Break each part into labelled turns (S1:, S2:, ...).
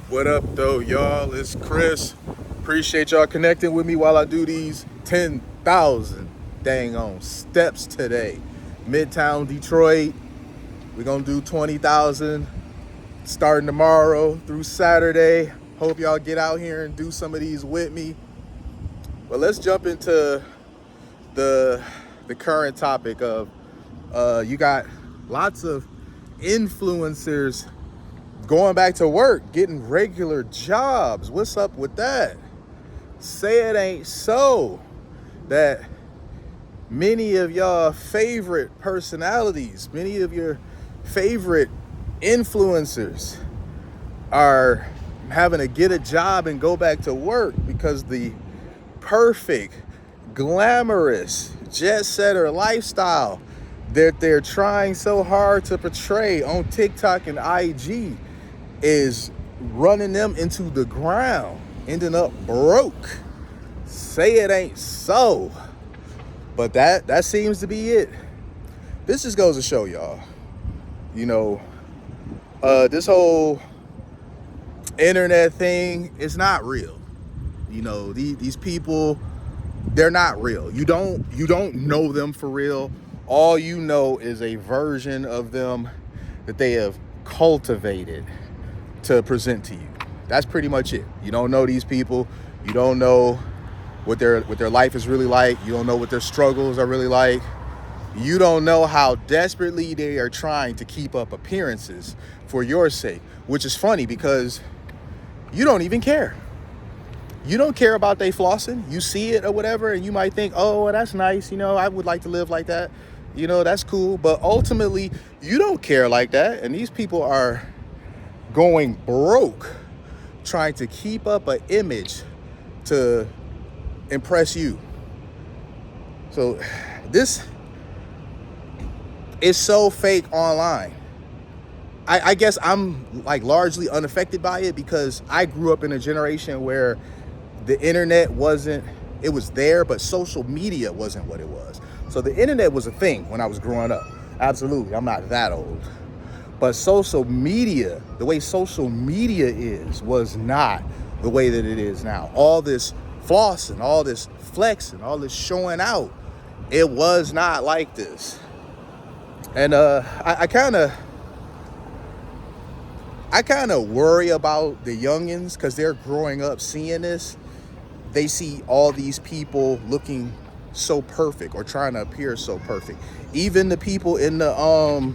S1: What up, though, y'all? It's Chris. Appreciate y'all connecting with me while I do these 10,000 dang on steps today. Midtown Detroit. We're going to do 20,000 starting tomorrow through Saturday. Hope y'all get out here and do some of these with me. But let's jump into the current topic of you got lots of influencers going back to work, getting regular jobs. What's up with that? Say it ain't so that many of y'all favorite personalities, many of your favorite influencers are having to get a job and go back to work because the perfect, glamorous, jet setter lifestyle that they're trying so hard to portray on TikTok and IG is running them into the ground, ending up broke. Say it ain't so. But that seems to be it. This just goes to show y'all, this whole internet thing is not real. These people, they're not real. You don't know them for real. All you know is a version of them that they have cultivated to present to you. That's pretty much it. You don't know these people. You don't know what their life is really like. You don't know what their struggles are really like. You don't know how desperately they are trying to keep up appearances for your sake, which is funny because you don't even care. You don't care about they flossing. You see it or whatever, and you might think, oh, well, that's nice. I would like to live like that. That's cool. But ultimately, you don't care like that. And these people are going broke trying to keep up an image to impress you. So this is so fake online. I guess I'm like largely unaffected by it because I grew up in a generation where the internet it was there, but social media wasn't what it was. So the internet was a thing when I was growing up. Absolutely. I'm not that old. But social media, the way social media was not the way that it is now. All this flossing, all this flexing, all this showing out, it was not like this. And I kind of worry about the youngins because they're growing up seeing this. They see all these people looking so perfect or trying to appear so perfect. Even the people in the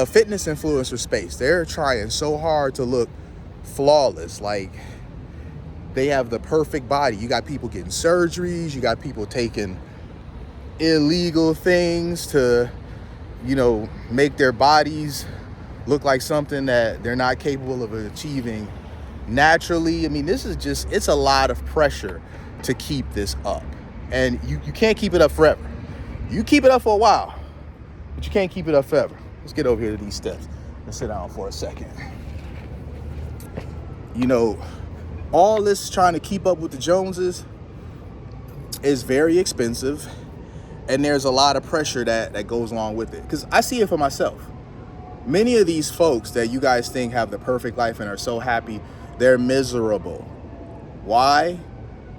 S1: fitness influencer space, they're trying so hard to look flawless. Like they have the perfect body. You got people getting surgeries. You got people taking illegal things to, make their bodies look like something that they're not capable of achieving naturally. I mean, it's a lot of pressure to keep this up. And you can't keep it up forever. You keep it up for a while, but you can't keep it up forever. Let's get over here to these steps and sit down for a second. All this trying to keep up with the Joneses is very expensive. And there's a lot of pressure that goes along with it. Because I see it for myself. Many of these folks that you guys think have the perfect life and are so happy, they're miserable. Why?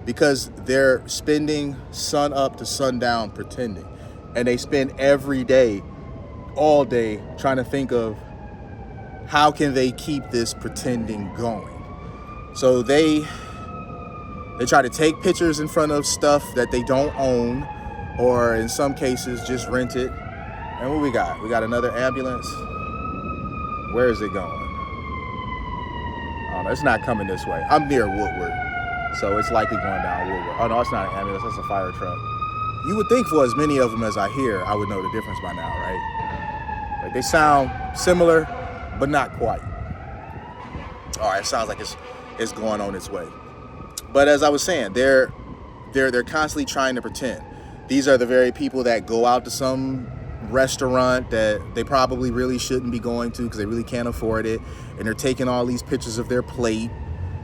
S1: Because they're spending sun up to sundown pretending. And they spend every day, all day, trying to think of how can they keep this pretending going. So they try to take pictures in front of stuff that they don't own, or in some cases just rent it. And what we got? We got another ambulance. Where is it going? Oh, no, it's not coming this way. I'm near Woodward, so it's likely going down Woodward. Oh no, it's not an ambulance, that's a fire truck. You would think for as many of them as I hear, I would know the difference by now, right? Like they sound similar, but not quite. All right, it sounds like it's going on its way. But as I was saying, they're constantly trying to pretend. These are the very people that go out to some restaurant that they probably really shouldn't be going to because they really can't afford it. And they're taking all these pictures of their plate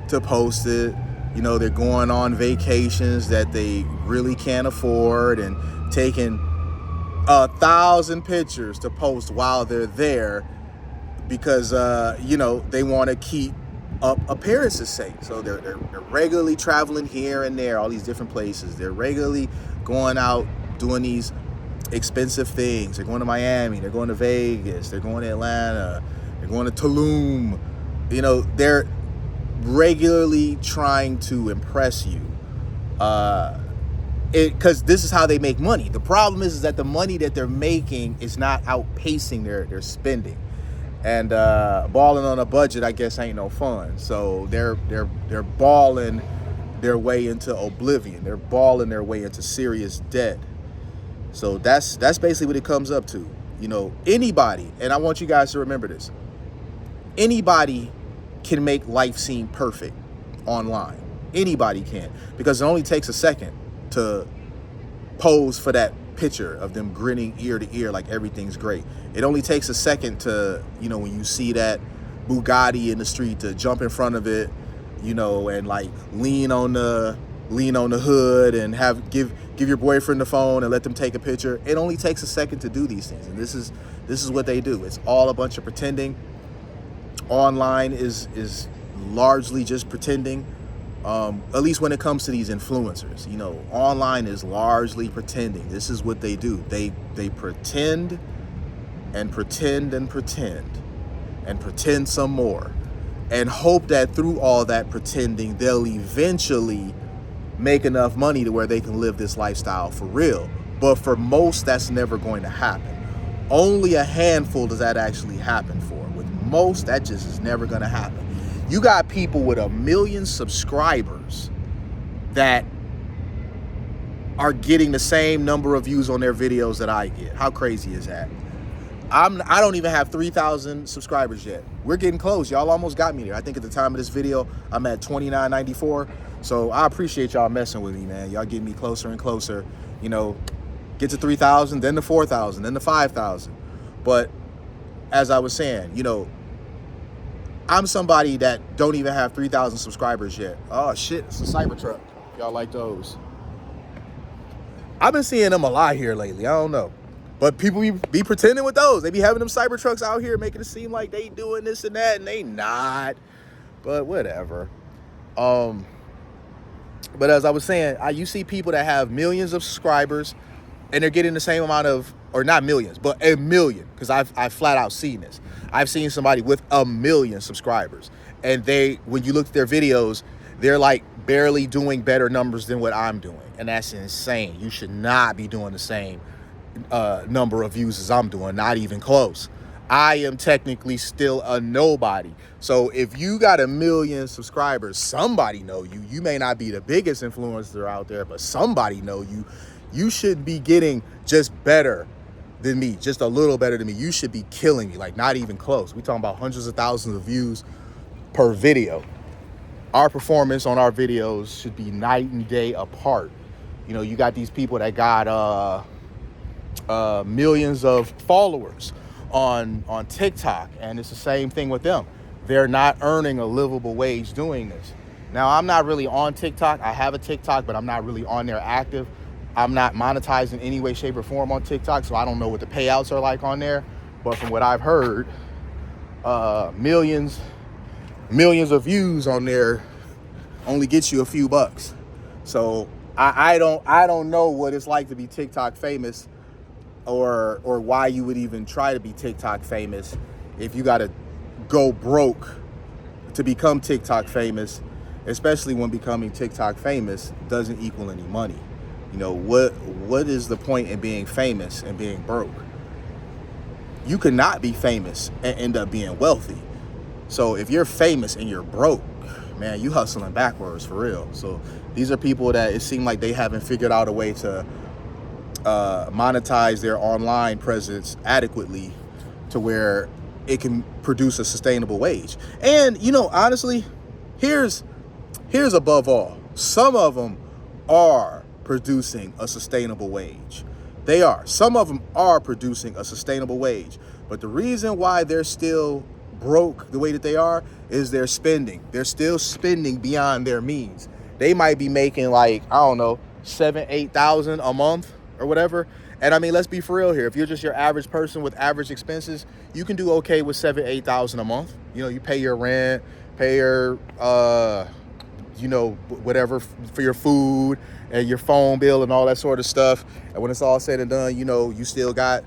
S1: to post it. They're going on vacations that they really can't afford and taking 1,000 pictures to post while they're there because, they want to keep appearance's sake. So they're regularly traveling here and there, all these different places. They're regularly going out doing these expensive things. They're going to Miami, they're going to Vegas, they're going to Atlanta, they're going to Tulum. You know, they're regularly trying to impress you. Because this is how they make money. The problem is that the money that they're making is not outpacing their spending. And balling on a budget, I guess, ain't no fun. So they're balling their way into oblivion. They're balling their way into serious debt. So that's basically what it comes up to. You know, anybody, and I want you guys to remember this, anybody can make life seem perfect online. Anybody can, because it only takes a second to pose for that picture of them grinning ear to ear like everything's great. It only takes a second to, you know, when you see that Bugatti in the street, to jump in front of it, you know, and like lean on the hood and give your boyfriend the phone and let them take a picture. It only takes a second to do these things, and this is what they do. It's all a bunch of pretending. Online is largely just pretending. At least when it comes to these influencers, you know, online is largely pretending. This is what they do. They pretend and pretend and pretend and pretend some more, and hope that through all that pretending, they'll eventually make enough money to where they can live this lifestyle for real. But for most, that's never going to happen. Only a handful does that actually happen for. With most, that just is never going to happen. You got people with 1 million subscribers that are getting the same number of views on their videos that I get. How crazy is that? I don't even have 3,000 subscribers yet. We're getting close. Y'all almost got me there. I think at the time of this video, I'm at 2994. So I appreciate y'all messing with me, man. Y'all getting me closer and closer. You know, get to 3,000, then to 4,000, then to 5,000. But as I was saying, you know, I'm somebody that don't even have 3,000 subscribers yet. Oh shit, it's a Cybertruck. Y'all like those? I've been seeing them a lot here lately. I don't know. But people be pretending with those. They be having them Cybertrucks out here making it seem like they doing this and that, and they not. But whatever. But as I was saying, you see people that have millions of subscribers and they're getting the same amount of, or not millions, but 1 million, because I've flat out seen this. I've seen somebody with 1 million subscribers, and when you look at their videos, they're like barely doing better numbers than what I'm doing, and that's insane. You should not be doing the same number of views as I'm doing, not even close. I am technically still a nobody. So if you got 1 million subscribers, somebody know you. You may not be the biggest influencer out there, but somebody know you. You should be getting just better than me, just a little better than me. You should be killing me, like not even close. We talking about hundreds of thousands of views per video. Our performance on our videos should be night and day apart. You know, you got these people that got millions of followers on TikTok, and it's the same thing with them. They're not earning a livable wage doing this. Now, I'm not really on TikTok. I have a TikTok, but I'm not really on there active. I'm not monetized in any way, shape, or form on TikTok, so I don't know what the payouts are like on there. But from what I've heard, millions of views on there only gets you a few bucks. So I don't know what it's like to be TikTok famous, or why you would even try to be TikTok famous if you got to go broke to become TikTok famous, especially when becoming TikTok famous doesn't equal any money. You know, what is the point in being famous and being broke? You could not be famous and end up being wealthy. So if you're famous and you're broke, man, you hustling backwards for real. So these are people that it seemed like they haven't figured out a way to monetize their online presence adequately to where it can produce a sustainable wage. And, you know, honestly, here's above all, some of them are producing a sustainable wage. They are. Some of them are producing a sustainable wage. But the reason why they're still broke the way that they are is they're spending. They're still spending beyond their means. They might be making like, I don't know, 7,000-8,000 a month or whatever. And I mean, let's be for real here. If you're just your average person with average expenses, you can do okay with 7,000-8,000 a month. You know, you pay your rent, pay your, you know, whatever for your food and your phone bill and all that sort of stuff. And when it's all said and done, you know, you still got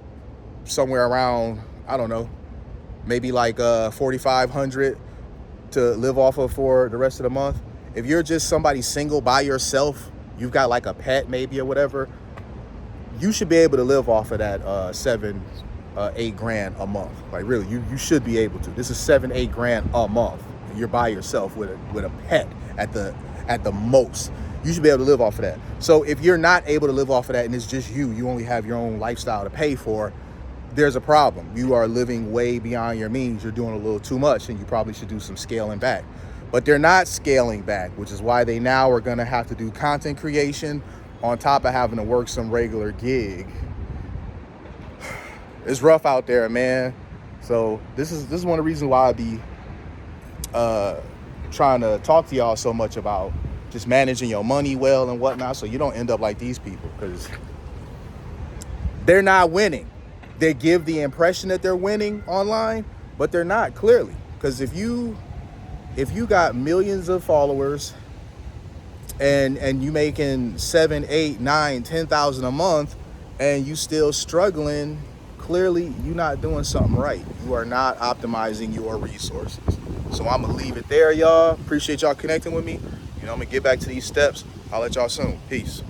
S1: somewhere around, I don't know, maybe like 4,500 to live off of for the rest of the month. If you're just somebody single by yourself, you've got like a pet maybe or whatever, you should be able to live off of that 7-8 grand a month. Like really, you should be able to. This is 7-8 grand a month. You're by yourself with a pet at the most. You should be able to live off of that. So if you're not able to live off of that and it's just you only have your own lifestyle to pay for, there's a problem. You are living way beyond your means. You're doing a little too much, and you probably should do some scaling back. But they're not scaling back, which is why they now are gonna have to do content creation on top of having to work some regular gig. It's rough out there, man. So this is one of the reasons why I be trying to talk to y'all so much about just managing your money well and whatnot, so you don't end up like these people, because they're not winning. They give the impression that they're winning online, but they're not, clearly. Because if you got millions of followers and you making 7, 8, 9, 10,000 a month and you still struggling, clearly you're not doing something right. You are not optimizing your resources. So I'm gonna leave it there, y'all. Appreciate y'all connecting with me. You know, I'm gonna get back to these steps. I'll let y'all soon. Peace.